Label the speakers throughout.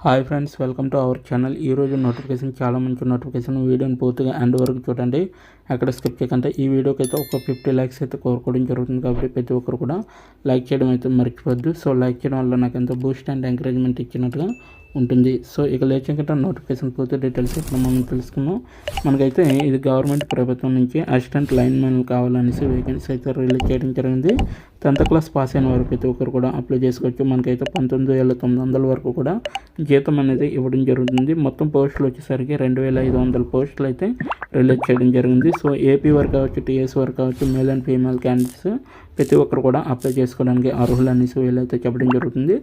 Speaker 1: Hi friends, welcome to our channel. ఈరోజు notification చాలా మంచి నోటిఫికేషన్. వీడియోని పూర్తిగా ఎండ్ వరకు చూడండి, అక్కడ స్కిప్ చేయకుండా. ఈ వీడియోకి అయితే ఒక 50 లైక్స్ అయితే కోరుకోవడం జరుగుతుంది కాబట్టి ప్రతి ఒక్కరు కూడా లైక్ చేయడం అయితే మర్చిపోద్దు. సో లైక్ చేయడం వల్ల నాకు ఎంతో బూస్ట్ అండ్ ఎంకరేజ్మెంట్ ఇచ్చినట్టుగా ఉంటుంది. సో ఇక లేచకుండా నోటిఫికేషన్ పూర్తి డీటెయిల్స్ ఇప్పుడు మనం తెలుసుకున్నాం. మనకైతే ఇది గవర్నమెంట్ ప్రభుత్వం నుంచి అసిస్టెంట్ లైన్ మ్యాన్ కావాలనేసి వేకెన్సీ అయితే రిలీజ్ చేయడం జరిగింది. 10th క్లాస్ పాస్ అయిన వారు ప్రతి ఒక్కరు కూడా అప్లై చేసుకోవచ్చు. మనకైతే 19,900 వరకు కూడా జీతం అనేది ఇవ్వడం జరుగుతుంది. మొత్తం పోస్టులు వచ్చేసరికి 2,500 పోస్టులు అయితే రిలీజ్ చేయడం జరిగింది. సో ఏపీ వారు కావచ్చు, టీఎస్ వారు కావచ్చు, మేల్ అండ్ ఫీమేల్ క్యాండిడేట్స్ ప్రతి ఒక్కరు కూడా అప్లై చేసుకోవడానికి అర్హులు అనేసి వీళ్ళైతే చెప్పడం జరుగుతుంది.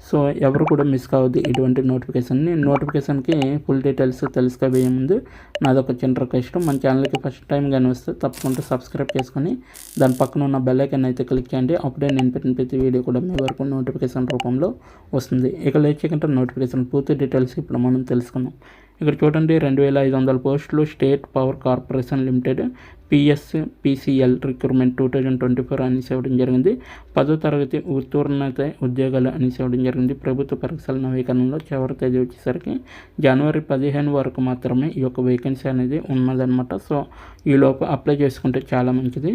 Speaker 1: సో ఎవరు కూడా మిస్ కావద్దు ఇటువంటి నోటిఫికేషన్కి ఫుల్ డీటెయిల్స్ తెలుసుకోబోయే ముందు నాదొక చిన్న రిక్వెస్ట్. మన ఛానల్కి ఫస్ట్ టైం కానీ వస్తే తప్పకుండా సబ్స్క్రైబ్ చేసుకొని దాని పక్కన ఉన్న బెల్ ఐకాన్ అయితే క్లిక్ చేయండి. అప్పుడే నేను పెట్టిన ప్రతి వీడియో కూడా మీ వరకు నోటిఫికేషన్ రూపంలో వస్తుంది. ఇక లేట్ చేయకుండా నోటిఫికేషన్ పూర్తి డీటెయిల్స్ ఇప్పుడు మనం తెలుసుకుందాం. ఇక్కడ చూడండి, 2,500 పోస్టులు state power corporation limited PSPCL recruitment 2024 అనేసి ఇవ్వడం జరిగింది. 10వ తరగతి ఉత్తీర్ణత ఉద్యోగాలు అనేసి ఇవ్వడం జరిగింది. ప్రభుత్వ పరీక్షల నవీకరణలో చివరి తేదీ వచ్చేసరికి జనవరి 15 వరకు మాత్రమే ఈ యొక్క వేకెన్సీ అనేది ఉన్నదన్నమాట. సో ఈలోపు అప్లై చేసుకుంటే చాలా మంచిది.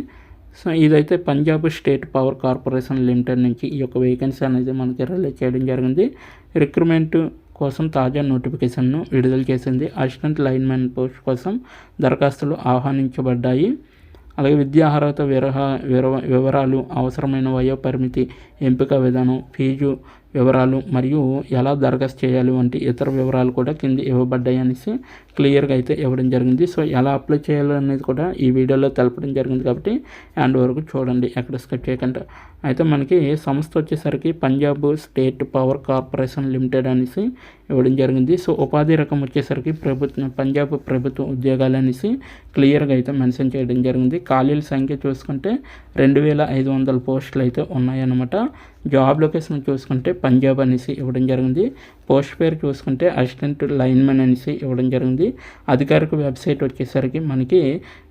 Speaker 1: సో ఇదైతే Punjab state power corporation limited నుంచి ఈ యొక్క వేకెన్సీ అనేది మనకి రిలీజ్ చేయడం జరిగింది. రిక్రూట్మెంట్ కోసం తాజా నోటిఫికేషన్ను విడుదల చేసింది. అసిస్టెంట్ లైన్మెన్ పోస్ట్ కోసం దరఖాస్తులు ఆహ్వానించబడ్డాయి. అలాగే విద్యా అర్హత వివరాలు, అవసరమైన వయో పరిమితి, ఎంపిక విధానం, ఫీజు వివరాలు మరియు ఎలా దరఖాస్తు చేయాలి వంటి ఇతర వివరాలు కూడా కింద ఇవ్వబడ్డాయి అనేసి క్లియర్గా అయితే ఇవ్వడం జరిగింది. సో ఎలా అప్లై చేయాలి అనేది కూడా ఈ వీడియోలో తెలపడం జరిగింది కాబట్టి ఎండ్ వరకు చూడండి, ఎక్కడ స్కిప్ చేయకుండా. అయితే మనకి సంస్థ వచ్చేసరికి Punjab state power corporation limited అనేసి ఇవ్వడం జరిగింది. సో ఉపాధి రకం వచ్చేసరికి పంజాబ్ ప్రభుత్వ ఉద్యోగాలు అనేసి క్లియర్గా అయితే మెన్షన్ చేయడం జరిగింది. ఖాళీల సంఖ్య చూసుకుంటే 2,500 పోస్టులు అయితే ఉన్నాయన్నమాట. జాబ్ లొకేషన్ చూసుకుంటే పంజాబ్ అనేసి ఇవ్వడం జరిగింది. పోస్ట్ పేరు చూసుకుంటే అసిస్టెంట్ లైన్మెన్ అనేసి ఇవ్వడం జరిగింది. అధికారిక వెబ్సైట్ వచ్చేసరికి మనకి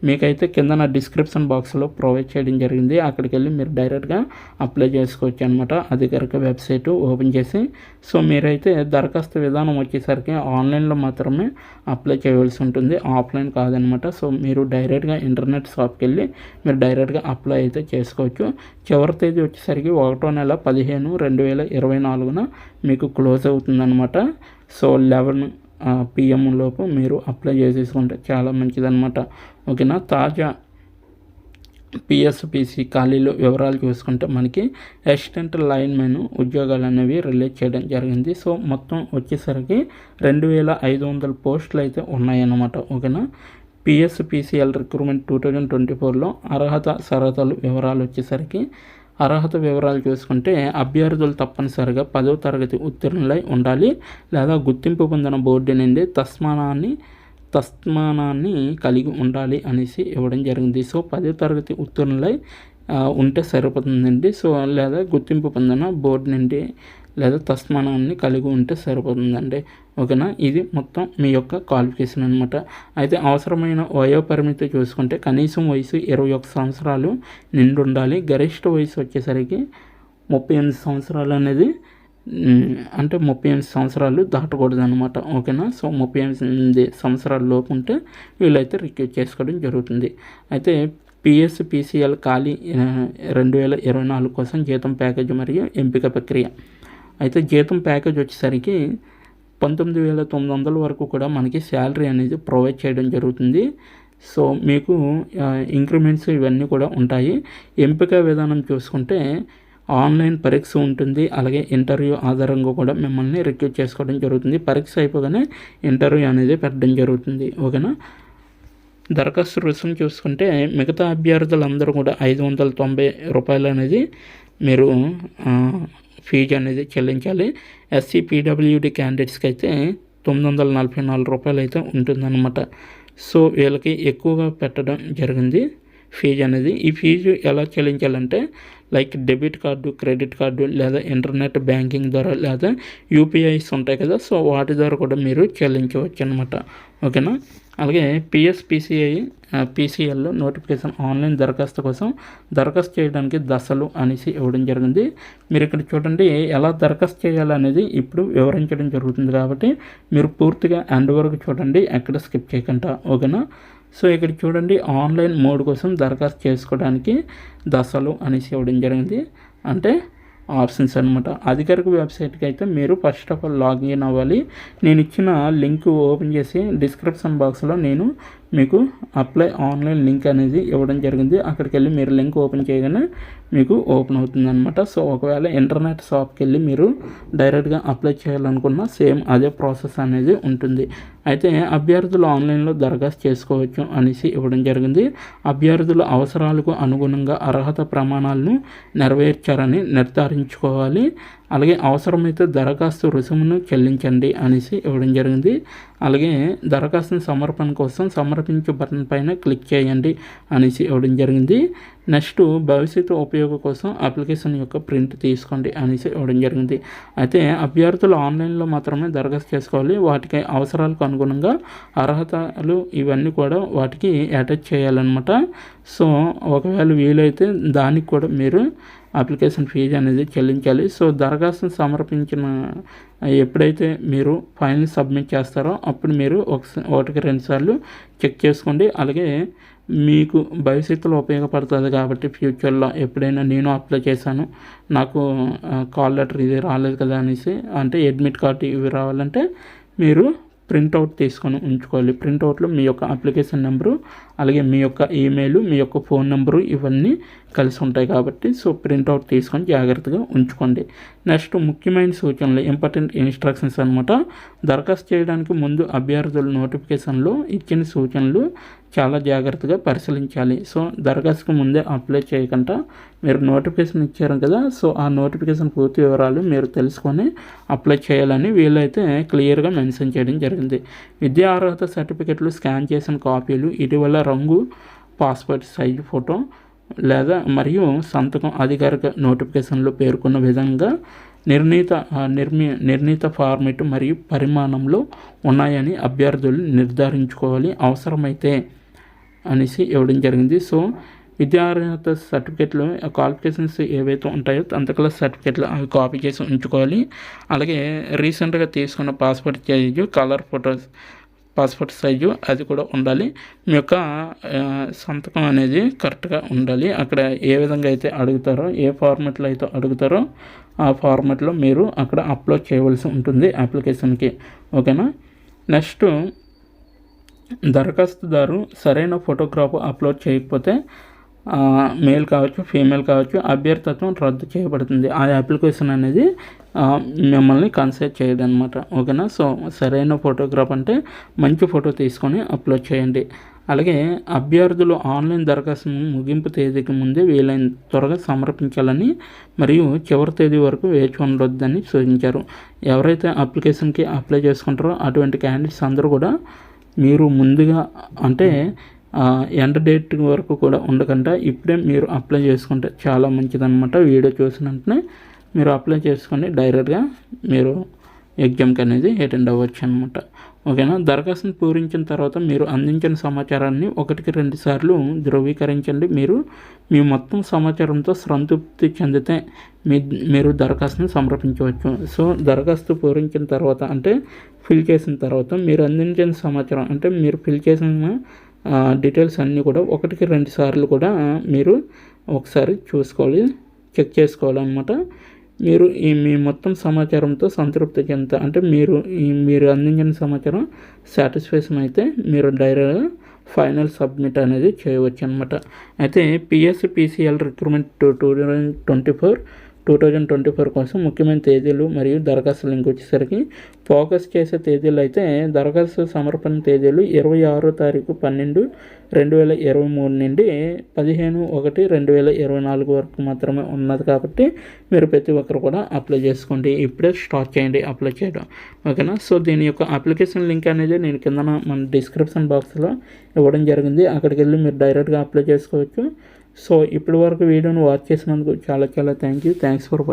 Speaker 1: మీకైతే కింద నా డిస్క్రిప్షన్ బాక్స్లో ప్రొవైడ్ చేయడం జరిగింది. అక్కడికి వెళ్ళి మీరు డైరెక్ట్గా అప్లై చేసుకోవచ్చు అనమాట. అధికారిక వెబ్సైట్ ఓపెన్ చేసి సో మీరైతే దరఖాస్తు విధానం వచ్చేసరికి ఆన్లైన్లో మాత్రమే అప్లై చేయవలసి ఉంటుంది, ఆఫ్లైన్ కాదనమాట. సో మీరు డైరెక్ట్గా ఇంటర్నెట్ షాప్కి వెళ్ళి మీరు డైరెక్ట్గా అప్లై అయితే చేసుకోవచ్చు. చివరి తేదీ వచ్చేసరికి 1వ నెల 15, 2024 మీకు క్లోజ్ అవుతుందన్నమాట. సో 11 PM లోపు మీరు అప్లై చేసేసుకుంటే చాలా మంచిదన్నమాట. ఓకేనా. తాజా PSPC ఖాళీలు వివరాలు చూసుకుంటే మనకి అసిస్టెంట్ లైన్మెన్ ఉద్యోగాలు అనేవి రిలీజ్ చేయడం జరిగింది. సో మొత్తం వచ్చేసరికి 2,500 పోస్టులు అయితే ఉన్నాయన్నమాట. ఓకేనా. PSPCL రిక్రూట్మెంట్ 2024లో అర్హత షరతులు వివరాలు వచ్చేసరికి అర్హత వివరాలు చూసుకుంటే అభ్యర్థులు తప్పనిసరిగా 10వ తరగతి ఉత్తీర్ణులై ఉండాలి లేదా గుర్తింపు పొందిన బోర్డు నుండి తస్మానాన్ని కలిగి ఉండాలి అనేసి ఇవ్వడం జరిగింది. సో 10వ తరగతి ఉత్తీర్ణులై ఉంటే సరిపోతుందండి. సో లేదా గుర్తింపు పొందిన బోర్డు నుండి లేదా తస్మానాన్ని కలిగి ఉంటే సరిపోతుందండి. ఓకేనా. ఇది మొత్తం మీ యొక్క క్వాలిఫికేషన్ అనమాట. అయితే అవసరమైన వయో పరిమితి చూసుకుంటే కనీసం వయసు 21 సంవత్సరాలు నిండి ఉండాలి. గరిష్ట వయసు వచ్చేసరికి 38 సంవత్సరాలు అనేది అంటే 38 సంవత్సరాలు దాటకూడదు అనమాట. ఓకేనా. సో 38 సంవత్సరాల లోపు ఉంటే వీళ్ళైతే రిక్రూట్ చేసుకోవడం జరుగుతుంది. అయితే PSPCL ఖాళీ 2024 కోసం జీతం ప్యాకేజ్ మరియు ఎంపిక ప్రక్రియ. అయితే జీతం ప్యాకేజ్ వచ్చేసరికి 19,900 వరకు కూడా మనకి శాలరీ అనేది ప్రొవైడ్ చేయడం జరుగుతుంది. సో మీకు ఇంక్రిమెంట్స్ ఇవన్నీ కూడా ఉంటాయి. ఎంపిక విధానం చూసుకుంటే ఆన్లైన్ పరీక్ష ఉంటుంది. అలాగే ఇంటర్వ్యూ ఆధారంగా కూడా మిమ్మల్ని రిక్రూట్ చేసుకోవడం జరుగుతుంది. పరీక్ష అయిపోగానే ఇంటర్వ్యూ అనేది పెట్టడం జరుగుతుంది. ఓకేనా. దరఖాస్తు రుసుము చూసుకుంటే మిగతా అభ్యర్థులందరూ కూడా 590 రూపాయలు అనేది మీరు ఫీజు అనేది చెల్లించాలి. SC PWD క్యాండిడేట్స్కి అయితే 944 రూపాయలు అయితే ఉంటుందన్నమాట. సో వీళ్ళకి ఎక్కువగా పెట్టడం జరిగింది ఫీజు అనేది. ఈ ఫీజు ఎలా చెల్లించాలంటే like debit card, credit card లేదా ఇంటర్నెట్ బ్యాంకింగ్ ద్వారా లేదా యూపీఐస్ ఉంటాయి కదా, సో వాటి ద్వారా కూడా మీరు చెల్లించవచ్చు అనమాట. ఓకేనా. అలాగే పీసీఎల్ నోటిఫికేషన్ ఆన్లైన్ దరఖాస్తు కోసం దరఖాస్తు చేయడానికి దశలు అనేసి ఇవ్వడం జరిగింది. మీరు ఇక్కడ చూడండి ఎలా దరఖాస్తు చేయాలనేది ఇప్పుడు వివరించడం జరుగుతుంది, కాబట్టి మీరు పూర్తిగా ఎండ్ వరకు చూడండి, ఎక్కడ స్కిప్ చేయకుండా. ఓకేనా. సో ఇక్కడ చూడండి ఆన్లైన్ మోడ్ కోసం దరఖాస్తు చేసుకోవడానికి దశలు అనేసి ఇవ్వడం జరిగింది, అంటే ఆప్షన్స్ అనమాట. అధికారిక వెబ్సైట్కి అయితే మీరు ఫస్ట్ ఆఫ్ ఆల్ లాగిన్ అవ్వాలి. నేను ఇచ్చిన లింక్ ఓపెన్ చేసి డిస్క్రిప్షన్ బాక్స్లో నేను మీకు అప్లై ఆన్లైన్ లింక్ అనేది ఇవ్వడం జరిగింది. అక్కడికి వెళ్ళి మీరు లింక్ ఓపెన్ చేయగానే మీకు ఓపెన్ అవుతుంది అనమాట. సో ఒకవేళ ఇంటర్నెట్ షాప్కి వెళ్ళి మీరు డైరెక్ట్గా అప్లై చేయాలనుకున్నా సేమ్ అదే ప్రాసెస్ అనేది ఉంటుంది. అయితే అభ్యర్థులు ఆన్లైన్లో దరఖాస్తు చేసుకోవచ్చు అనేసి ఇవ్వడం జరిగింది. అభ్యర్థుల అవసరాలకు అనుగుణంగా అర్హత ప్రమాణాలను నెరవేర్చారని నిర్ధారించుకోవాలి. అలాగే అవసరమైతే దరఖాస్తు రుసుమును చెల్లించండి అనేసి ఇవ్వడం జరిగింది. అలాగే దరఖాస్తుని సమర్పణ కోసం సమర్పించే బటన్ పైన క్లిక్ చేయండి అనేసి ఇవ్వడం జరిగింది. నెక్స్ట్ భవిష్యత్తు ఉపయోగం కోసం అప్లికేషన్ యొక్క ప్రింట్ తీసుకోండి అనేసి ఇవ్వడం జరిగింది. అయితే అభ్యర్థులు ఆన్లైన్లో మాత్రమే దరఖాస్తు చేసుకోవాలి. వాటికి అవసరాలకు అనుగుణంగా అర్హతలు ఇవన్నీ కూడా వాటికి అటాచ్ చేయాలన్నమాట. సో ఒకవేళ వీలైతే దానికి కూడా మీరు అప్లికేషన్ ఫీజు అనేది చెల్లించాలి. సో దరఖాస్తును సమర్పించిన ఎప్పుడైతే మీరు ఫైల్ సబ్మిట్ చేస్తారో అప్పుడు మీరు ఒకటికి 2 సార్లు చెక్ చేసుకోండి. అలాగే మీకు భవిష్యత్తులో ఉపయోగపడుతుంది కాబట్టి ఫ్యూచర్లో ఎప్పుడైనా నేను అప్లై చేశాను, నాకు కాల్ లెటర్ ఇది రాలేదు కదా అనేసి, అంటే అడ్మిట్ కార్డు ఇవి రావాలంటే మీరు ప్రింట్అవుట్ తీసుకొని ఉంచుకోవాలి. ప్రింట్అవుట్లో మీ యొక్క అప్లికేషన్ నెంబరు, అలాగే మీ యొక్క ఈమెయిల్, మీ యొక్క ఫోన్ నెంబరు ఇవన్నీ కలిసి ఉంటాయి కాబట్టి సో ప్రింట్అవుట్ తీసుకొని జాగ్రత్తగా ఉంచుకోండి. నెక్స్ట్ ముఖ్యమైన సూచనలు, ఇంపార్టెంట్ ఇన్స్ట్రక్షన్స్ అనమాట. దరఖాస్తు చేయడానికి ముందు అభ్యర్థుల నోటిఫికేషన్లో ఇచ్చిన సూచనలు చాలా జాగ్రత్తగా పరిశీలించాలి. సో దరఖాస్తుకు ముందే అప్లై చేయకుండా మీరు నోటిఫికేషన్ ఇచ్చారు కదా, సో ఆ నోటిఫికేషన్ పూర్తి వివరాలు మీరు తెలుసుకొని అప్లై చేయాలని వీలైతే క్లియర్గా మెన్షన్ చేయడం జరిగింది. విద్యా అర్హత సర్టిఫికెట్లు స్కాన్ చేసిన కాపీలు, ఇటీవల రంగు పాస్పోర్ట్ సైజు ఫోటో లేదా మరియు సంతకం అధికారిక నోటిఫికేషన్లో పేర్కొన్న విధంగా నిర్ణీత ఫార్మెట్ మరియు పరిమాణంలో ఉన్నాయని అభ్యర్థులు నిర్ధారించుకోవాలి. అవసరమైతే అనేసి ఇవ్వడం జరిగింది. సో విద్యార్హత సర్టిఫికెట్లు క్వాలిఫికేషన్స్ ఏవైతే ఉంటాయో 10th క్లాస్ సర్టిఫికెట్లు అవి కాపీ చేసి ఉంచుకోవాలి. అలాగే రీసెంట్గా తీసుకున్న passport size, colour photos passport size అది కూడా ఉండాలి. మీ యొక్క సంతకం అనేది కరెక్ట్గా ఉండాలి. అక్కడ ఏ విధంగా అయితే అడుగుతారో, ఏ ఫార్మెట్లో అయితే అడుగుతారో ఆ ఫార్మెట్లో మీరు అక్కడ అప్లోడ్ చేయవలసి ఉంటుంది అప్లికేషన్కి. ఓకేనా. నెక్స్ట్ దరఖాస్తుదారు సరైన ఫోటోగ్రాఫ్ అప్లోడ్ చేయకపోతే మేల్ కావచ్చు, ఫీమేల్ కావచ్చు, అభ్యర్థిత్వం రద్దు చేయబడుతుంది. ఆ అప్లికేషన్ అనేది మిమ్మల్ని కన్సిడర్ చేయదు అనమాట. ఓకేనా. సో సరైన ఫోటోగ్రాఫ్ అంటే మంచి ఫోటో తీసుకొని అప్లోడ్ చేయండి. అలాగే అభ్యర్థులు ఆన్లైన్ దరఖాస్తు ముగింపు తేదీకి ముందే వీలైన త్వరగా సమర్పించాలని మరియు చివరి తేదీ వరకు వేచి ఉండొద్దని సూచించారు. ఎవరైతే అప్లికేషన్కి అప్లై చేసుకుంటారో అటువంటి క్యాండిడేట్స్ అందరూ కూడా మీరు ముందుగా అంటే ఎండ్ డేట్ వరకు కూడా ఉండకుండా ఇప్పుడే మీరు అప్లై చేసుకుంటే చాలా మంచిదన్నమాట. వీడియో చూసిన వెంటనే మీరు అప్లై చేసుకొని డైరెక్ట్గా మీరు ఎగ్జామ్కి అనేది అటెండ్ అవ్వచ్చు అనమాట. ఓకేనా. దరఖాస్తును పూరించిన తర్వాత మీరు అందించిన సమాచారాన్ని 1-2 సార్లు ధృవీకరించండి. మీ మొత్తం సమాచారంతో సంతృప్తి చెందితే మీరు దరఖాస్తును సమర్పించవచ్చు. సో దరఖాస్తు పూరించిన తర్వాత అంటే ఫిల్ చేసిన తర్వాత మీరు అందించిన సమాచారం అంటే మీరు ఫిల్ చేసిన డీటెయిల్స్ అన్నీ కూడా 1-2 సార్లు కూడా మీరు ఒకసారి చూసుకోవాలి, చెక్ చేసుకోవాలన్నమాట. మీరు మీ మొత్తం సమాచారంతో సంతృప్తి చెందుతా అంటే మీరు అందించిన సమాచారం సాటిస్ఫాక్షన్ అయితే మీరు డైరెక్ట్గా ఫైనల్ సబ్మిట్ అనేది చేయవచ్చు అనమాట. అయితే పీసీఎల్ రిక్రూట్మెంట్ 2024 కోసం ముఖ్యమైన తేదీలు మరియు దరఖాస్తు లింక్ వచ్చేసరికి ఫోకస్ చేసే తేదీలు అయితే దరఖాస్తు సమర్పణ తేదీలు 26/12/2023 నుండి 15/1/2024 వరకు మాత్రమే ఉన్నది కాబట్టి మీరు ప్రతి ఒక్కరు కూడా అప్లై చేసుకోండి. ఇప్పుడే స్టార్ట్ చేయండి అప్లై చేయడం. ఓకేనా. సో దీని యొక్క అప్లికేషన్ లింక్ అనేది నేను కింద మన డిస్క్రిప్షన్ బాక్స్లో ఇవ్వడం జరిగింది. అక్కడికి వెళ్ళి మీరు డైరెక్ట్గా అప్లై చేసుకోవచ్చు. సో ఇప్పటి వరకు వీడియోని వాచ్ చేసినందుకు చాలా చాలా థ్యాంక్స్ ఫర్ వాచింగ్.